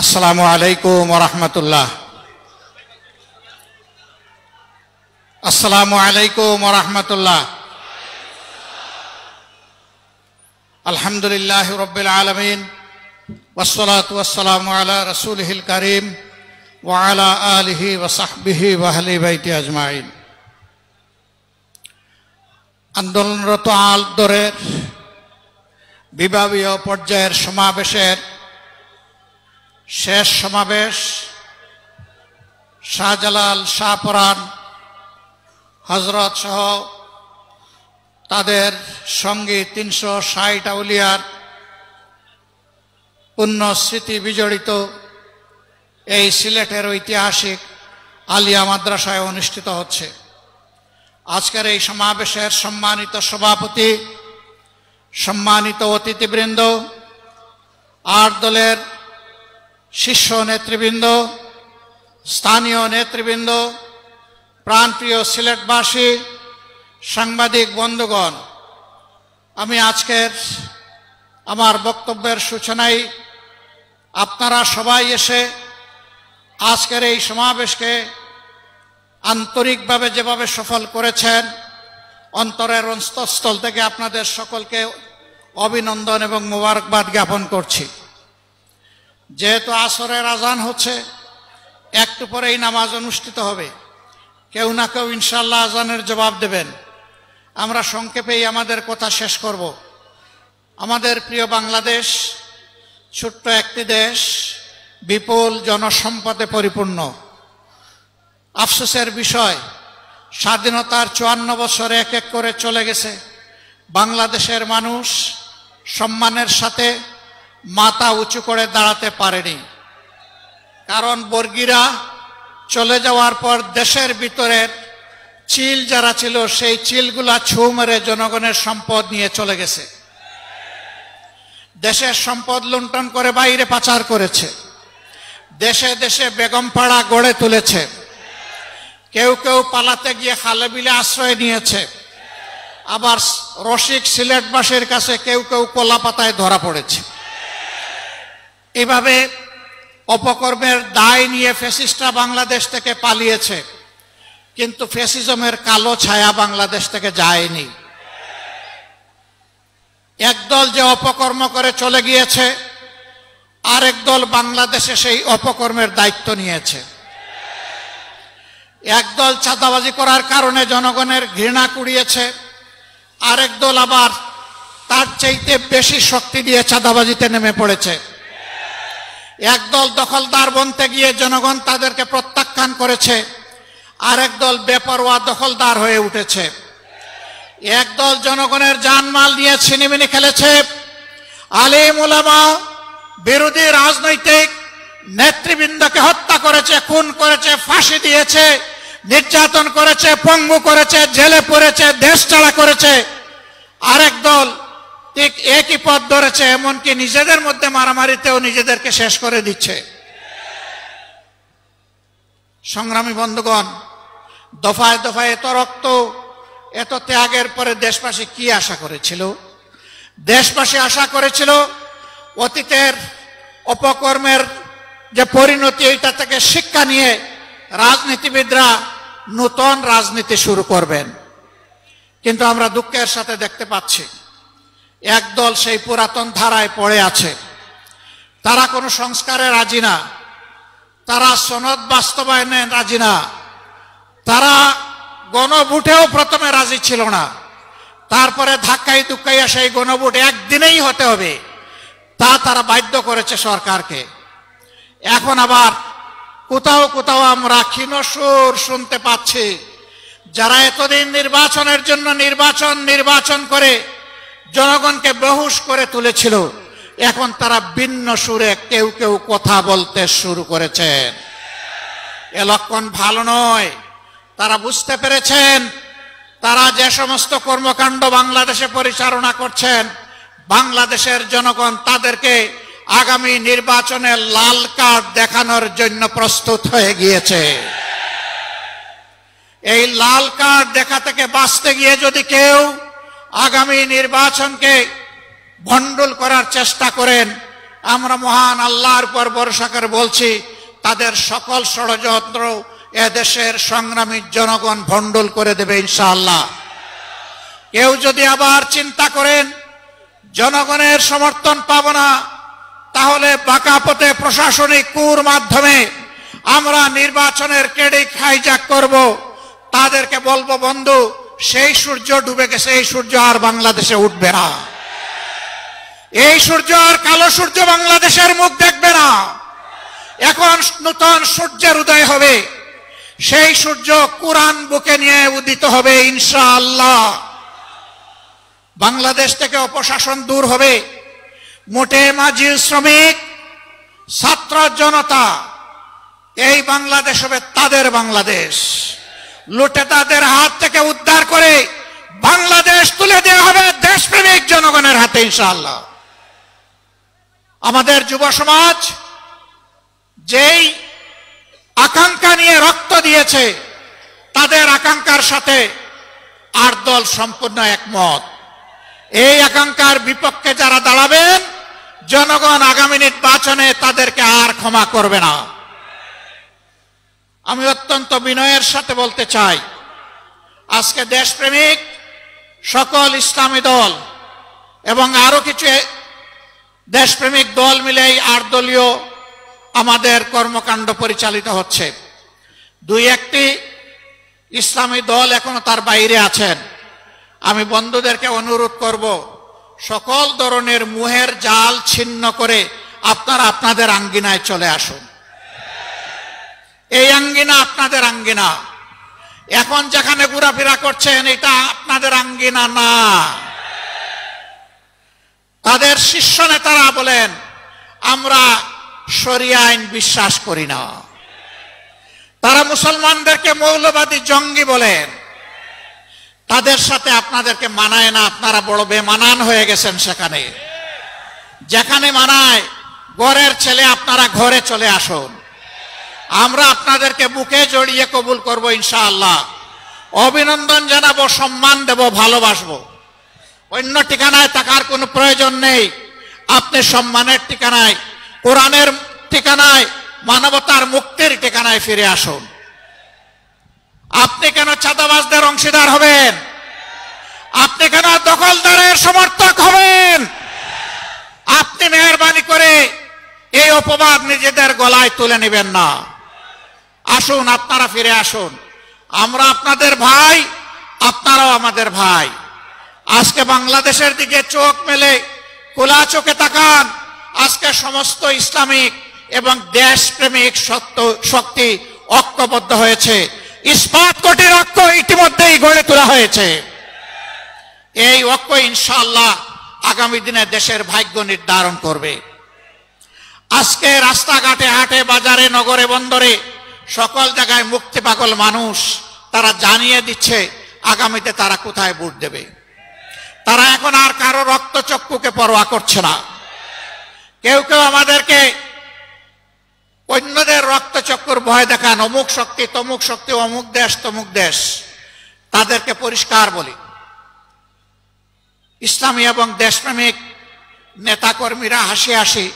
আসসালামু আলাইকুম ওয়া রাহমাতুল্লাহ। আসসালামু আলাইকুম ওয়া রাহমাতুল্লাহ। আলহামদুলিল্লাহি রাব্বিল আলামিন ওয়াসসালাতু ওয়াসসালামু আলা রাসূলিহিল কারীম ওয়া আলা আলিহি ওয়া সাহবিহি ওয়া আহলি বাইতি আজমাইন। আন্দোলনরত আলদরের বিভাগীয় পর্যায়ের সমাবেশের শেষ সমাবেশ শাহজালাল শাহপরান হযরত সহ তাদের সঙ্গী ৩৬০ আউলিয়ার পুণ্য স্মৃতি বিজড়িত এই সিলেটের ঐতিহাসিক আলিয়া মাদ্রাসায় অনুষ্ঠিত হচ্ছে। আজকের এই সমাবেশের সম্মানিত সভাপতি, সম্মানিত অতিথিবৃন্দ, আট দলের শীর্ষ নেতৃবৃন্দ, স্থানীয় নেতৃবৃন্দ, প্রাণপ্রিয় সিলেটবাসী, সাংবাদিক বন্ধুগণ, আমি আজকের আমার বক্তব্যের সূচনায় আপনারা সবাই এসে আজকের এই সমাবেশকে আন্তরিকভাবে যেভাবে সফল করেছেন, অন্তরের অন্তঃস্থল থেকে আপনাদের সকলকে অভিনন্দন এবং মোবারকবাদ জ্ঞাপন করছি। যেহেতু আসরের আজান হচ্ছে, একটু পরেই নামাজ অনুষ্ঠিত হবে, কেউ না কেউ ইনশাআল্লাহ আজানের জবাব দেবেন। আমরা সংক্ষেপেই আমাদের কথা শেষ করব। আমাদের প্রিয় বাংলাদেশ ছোট্ট একটি দেশ, বিপুল জনসম্পদে পরিপূর্ণ। আফসোসের বিষয়, স্বাধীনতার ৫৪ বছর এক এক করে চলে গেছে, বাংলাদেশের মানুষ সম্মানের সাথে মাথা উঁচু করে দাঁড়াতে পারেনি। কারণ বর্গীরা চলে যাওয়ার পর দেশের ভিতরের চিল যারা ছিল, সেই চিলগুলা ছু মেরে জনগণের সম্পদ নিয়ে চলে গেছে। দেশের সম্পদ লুণ্ঠন করে বাইরে পাচার করেছে, দেশে দেশে বেগমপাড়া গড়ে তুলেছে, কেউ কেউ পালাতে গিয়ে খালে বিলে আশ্রয় নিয়েছে, আবার রসিক সিলেটবাসীর কাছে কেউ কেউ কলা পাতায় ধরা পড়েছে। এভাবে অপকর্মের দায় নিয়ে ফ্যাসিস্টরা বাংলাদেশ থেকে পালিয়েছে, কিন্তু ফ্যাসিজমের কালো ছায়া বাংলাদেশ থেকে যায়নি। একদল যে অপকর্ম করে চলে গিয়েছে, আরেক দল বাংলাদেশে সেই অপকর্মের দায়িত্ব নিয়েছে। একদল চাঁদাবাজি করার কারণে জনগণের ঘৃণা কুড়িয়েছে, আরেক দল আবার তার চাইতে বেশি শক্তি দিয়ে চাঁদাবাজিতে নেমে পড়েছে। একদল দখলদার বনতে গিয়ে জনগণ তাদেরকে প্রত্যাখ্যান করেছে, আরেক দল বেপরোয়া দখলদার হয়ে উঠেছে। একদল জনগণের জানমাল নিয়ে ছিনিমিনি খেলেছে, আলেম ওলামা বিরোধী রাজনৈতিক নেতৃবৃন্দকে হত্যা করেছে, খুন করেছে, ফাঁসি দিয়েছে, নির্যাতন করেছে, পঙ্গু করেছে, জেলে পড়েছে, দেশ ছাড়া করেছে। আরেক দল ঠিক একই পথ ধরেছে, এমনকি নিজেদের মধ্যে মারামারিতেও নিজেদেরকে শেষ করে দিচ্ছে। সংগ্রামী বন্ধুগণ, দফায় দফায় এত রক্ত, এত ত্যাগের পরে দেশবাসী কি আশা করেছিল? দেশবাসী আশা করেছিল অতীতের অপকর্মের যে পরিণতি, এইটা থেকে শিক্ষা নিয়ে রাজনীতিবিদরা নতুন রাজনীতি শুরু করবেন। কিন্তু আমরা দুঃখের সাথে দেখতে পাচ্ছি একদল সেই পুরাতন ধারায় পড়ে আছে। তারা কোনো সংস্কারে রাজি না, তারা সনদ বাস্তবায়নে রাজি না, তারা গণভোটেও প্রথমে রাজি ছিল না, তারপরে ধাক্কাই ধুক্কাইয়া সেই গণভোট একদিনেই হতে হবে তা তারা বাধ্য করেছে সরকারকে। এখন আবার কোথাও কোথাও আমরা ক্ষীণ সুর শুনতে পাচ্ছি, যারা এতদিন নির্বাচনের জন্য নির্বাচন করে জনগণকে বেহুশ করে তুলেছিল, এখন তারা ভিন্ন সুরে কেউ কেউ কথা বলতে শুরু করেছেন। এ লক্ষণ ভালো নয়। তারা বুঝতে পেরেছেন তারা যে সমস্ত কর্মকাণ্ড বাংলাদেশে পরিচালনা করছেন, বাংলাদেশের জনগণ তাদেরকে আগামী নির্বাচনে লাল কার্ড দেখানোর জন্য প্রস্তুত হয়ে গিয়েছে। এই লাল কার্ড দেখা থেকে বাঁচতে গিয়ে যদি কেউ আগামী নির্বাচনকে ভণ্ডুল করার চেষ্টা করেন, আমরা মহান আল্লাহর উপর ভরসা করে বলছি, তাদের সকল ষড়যন্ত্র এদেশের সংগ্রামী জনগণ ভণ্ডুল করে দেবে ইনশাআল্লাহ। কেউ যদি আবার চিন্তা করেন জনগণের সমর্থন পাব না, তাহলে বাঁকা পথে প্রশাসনিক কুর মাধ্যমে আমরা নির্বাচনের ক্রেডিট হাইজ্যাক করব, তাদেরকে বলবো, বন্ধু, সেই সূর্য ডুবে গেছে, এই সূর্য আর বাংলাদেশে উঠবে না। এই সূর্য আর কালো সূর্য বাংলাদেশের মুখ দেখবে না। এখন নতুন সূর্যের উদয় হবে, সেই সূর্য কুরআন বুকে নিয়ে উদিত হবে ইনশাআল্লাহ। বাংলাদেশ থেকে অপশাসন দূর হবে। মোটে মাঝি শ্রমিক ছাত্র জনতা, এই বাংলাদেশ হবে তাদের বাংলাদেশ। লুটেতাদের হাত থেকে উদ্ধার করে বাংলাদেশ তুলে দেওয়া হবে দেশপ্রেমিক জনগণের হাতে ইনশাআল্লাহ। আমাদের যুব সমাজ যেই আকাঙ্ক্ষা নিয়ে রক্ত দিয়েছে, তাদের আকাঙ্ক্ষার সাথে আর দল সম্পূর্ণ একমত। এই আকাঙ্ক্ষার বিপক্ষে যারা দাঁড়াবেন, জনগণ আগামী নির্বাচনে তাদেরকে আর ক্ষমা করবে না। আমি অত্যন্ত বিনয়ের সাথে বলতে চাই, আজকে দেশপ্রেমিক সকল ইসলামী দল এবং আরো কিছু দেশপ্রেমিক দল মিলে 8 দলীয় আমাদের কর্মকাণ্ড পরিচালিত হচ্ছে। 2-1টি ইসলামী দল এখনো তার বাইরে আছেন। আমি বন্ধুদেরকে অনুরোধ করব, সকল ধরনের মুহের জাল ছিন্ন করে আপনারা আপনাদের আঙ্গিনায় চলে আসুন। এই আঙ্গিনা আপনাদের আঙ্গিনা। এখন যেখানে ঘোরাফেরা করছেন, এটা আপনাদের আঙ্গিনা না। তাদের শীর্ষ নেতারা বলেন, আমরা শরিয়া আইন বিশ্বাস করি না। তারা মুসলমানদেরকে মৌলবাদী জঙ্গি বলেন। তাদের সাথে আপনাদেরকে মানায় না, আপনারা বড় বেমানান হয়ে গেছেন। সেখানে যেখানে মানায়, ঘরের ছেলে আপনারা ঘরে চলে আসুন। আমরা আপনাদেরকে বুকে জড়িয়ে কবুল করব ইনশাআল্লাহ। অভিনন্দন জানাবো, সম্মান দেব, ভালোবাসবো। অন্য ঠিকানায় থাকার কোনো প্রয়োজন নেই। আপনি সম্মানের ঠিকানায়, কোরআনের ঠিকানায়, মানবতার মুক্তির ঠিকানায় ফিরে আসুন। আপনি কেন চাঁদাবাজদের অংশীদার হবেন? আপনি কেন দখলদারের সমর্থক হবেন? আপনি মেহেরবানি করে এই অপবাদ নিজেদের গলায় তুলে নেবেন না। আসুন, আপনারা ফিরে আসুন। আমরা আপনাদের ভাই, আপনারাও আমাদের ভাই। আজকে বাংলাদেশের দিকে চোখ মেলে খোলা চোখে তাকান। আজকে সমস্ত ইসলামিক এবং দেশপ্রেমিক শক্তি ঐক্যবদ্ধ হয়েছে। ইস্পাত কোটির ঐক্য ইতিমধ্যেই গড়ে তোলা হয়েছে। এই ঐক্য ইনশাআল্লাহ আগামী দিনে দেশের ভাগ্য নির্ধারণ করবে। আজকে রাস্তাঘাটে, হাটে, বাজারে, নগরে, বন্দরে সকল জায়গায় মুক্তি পাগল মানুষ তারা জানিয়ে দিচ্ছে আগামীতে তারা কোথায় ভোট দেবে। তারা এখন আর কারো রক্তচক্ষুকে পরোয়া করছে না। কেউ কেউ আমাদেরকে অন্যদের রক্তচক্ষুর ভয় দেখান, অমুক শক্তি, তমুক শক্তি, অমুক দেশ, তমুক দেশ। তাদেরকে পরিষ্কার বলি, ইসলামী এবং দেশপ্রেমিক নেতাকর্মীরা হাসি হাসি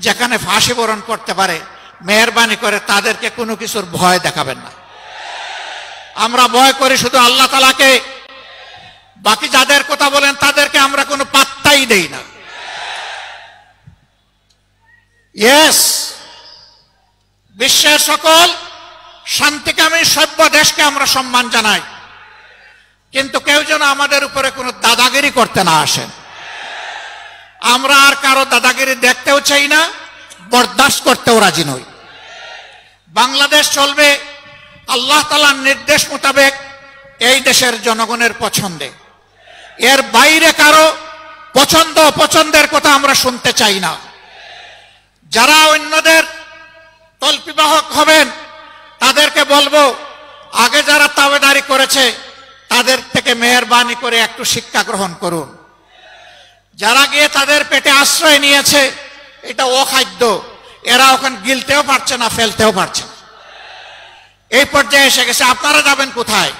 যেখানে ফাঁসি বরণ করতে পারে, মেহেরবানি করে তাদেরকে কোনো কিছুর ভয় দেখাবেন না। আমরা ভয় করি শুধু আল্লাহ তাআলাকে। বাকি যাদের কথা বলেন তাদেরকে আমরা কোনো পাত্তাই দেই না। ইয়েস, বিশ্বের সকল শান্তিকামী সভ্য দেশকে আমরা সম্মান জানাই, কিন্তু কেউ যেন আমাদের উপরে কোনো দাদাগিরি করতে না আসেন। আমরা আর কারো দাদাগিরি দেখতেও চাই না, বরদাস্ত করতেও রাজি নই। বাংলাদেশ চলবে আল্লাহ তাআলার নির্দেশ মোতাবেক, এই দেশের জনগণের পছন্দে। এর বাইরে কারো পছন্দ অপছন্দের কথা আমরা শুনতে চাই না। যারা অন্যদের তল্পিবাহক হবেন তাদেরকে বলবো, আগে যারা তাবেদারি করেছে তাদের থেকে মেহেরবানি করে একটু শিক্ষা গ্রহণ করুন। যারা গিয়ে তাদের পেটে আশ্রয় নিয়েছে, এটা অখাদ্য, এরা ওখানে গিলতেও পারছে না, ফেলতেও পারছে না। এই পর্যায়ে এসে গেছে। আপনারা যাবেন কোথায়?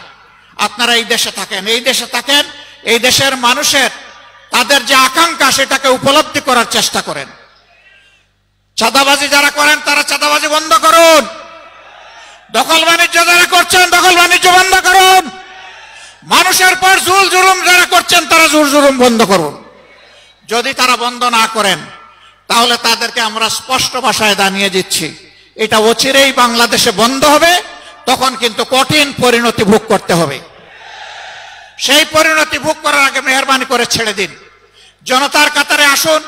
আপনারা এই দেশে থাকেন, এই দেশে থাকেন, এই দেশের মানুষের তাদের যে আকাঙ্ক্ষা সেটাকে উপলব্ধি করার চেষ্টা করেন। চাঁদাবাজি যারা করেন তারা চাঁদাবাজি বন্ধ করুন। দখল বাণিজ্য যারা করছেন দখল বাণিজ্য বন্ধ করুন। মানুষের পর জুল জুলুম যারা করছেন তারা জুল জুলুম বন্ধ করুন। যদি তারা বন্ধ না করেন তাহলে তাদেরকে আমরা স্পষ্ট ভাষায় জানিয়ে দিচ্ছি, এটা অচিরেই বাংলাদেশে বন্ধ হবে। তখন কিন্তু কঠিন পরিণতি ভোগ করতে হবে। সেই পরিণতি ভোগ করার আগে মেহরবানি করে ছেড়ে দিন, জনতার কাতারে আসুন,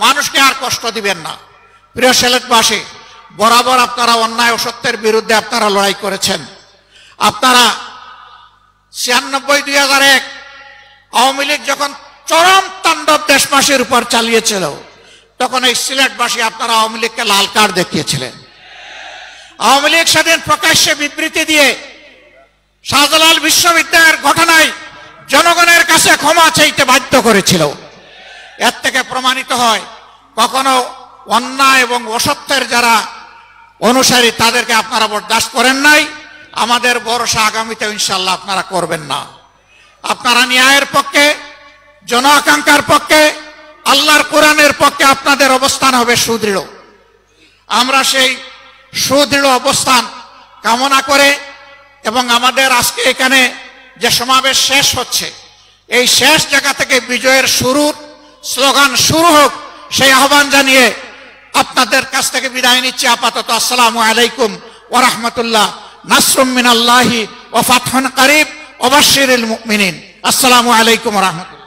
মানুষকে আর কষ্ট দিবেন না। প্রিয় সিলেটবাসী, বরাবর আপনারা অন্যায় ও সত্যের বিরুদ্ধে আপনারা লড়াই করেছেন। আপনারা 96-2001 আওয়ামী লীগ যখন চরম তাণ্ডব দেশবাসীর উপর চালিয়েছিল, তখন এই সিলেটবাসী আপনারা আওয়ামী লীগকে লাল কার্ড দেখিয়েছিলেন। আওয়ামী লীগ সেদিন প্রকাশ্যে বিবৃতি দিয়ে শাহজালাল বিশ্ববিদ্যালয়ের ঘটনায় জনগণের কাছে ক্ষমা চাইতে বাধ্য করেছিল। এর থেকে প্রমাণিত হয় কখনো অন্যায় এবং অসত্যের যারা অনুসারী তাদেরকে আপনারা বরদাস্ত করেন নাই। আমাদের ভরসা আগামীতে ইনশাআল্লাহ আপনারা করবেন না। আপনারা ন্যায়ের পক্ষে, জন আকাঙ্ক্ষার পক্ষে, আল্লাহর কোরআনের পক্ষে আপনাদের অবস্থান হবে সুদৃঢ়। আমরা সেই সুদৃঢ় অবস্থান কামনা করে এবং আমাদের আজকে এখানে যে সমাবেশ শেষ হচ্ছে, এই শেষ জায়গা থেকে বিজয়ের শুরুর স্লোগান শুরু হোক, সেই আহ্বান জানিয়ে আপনাদের কাছ থেকে বিদায় নিচ্ছি। আপাতত আসসালামু আলাইকুম ওয়া রাহমাতুল্লাহ। নাসরুম মিনাল্লাহি ওয়া ফাতহুন কারীব ওয়া বাশশিরিল মুমিনিন। আসসালামু আলাইকুম ওয়া রাহমাতুল্লাহ।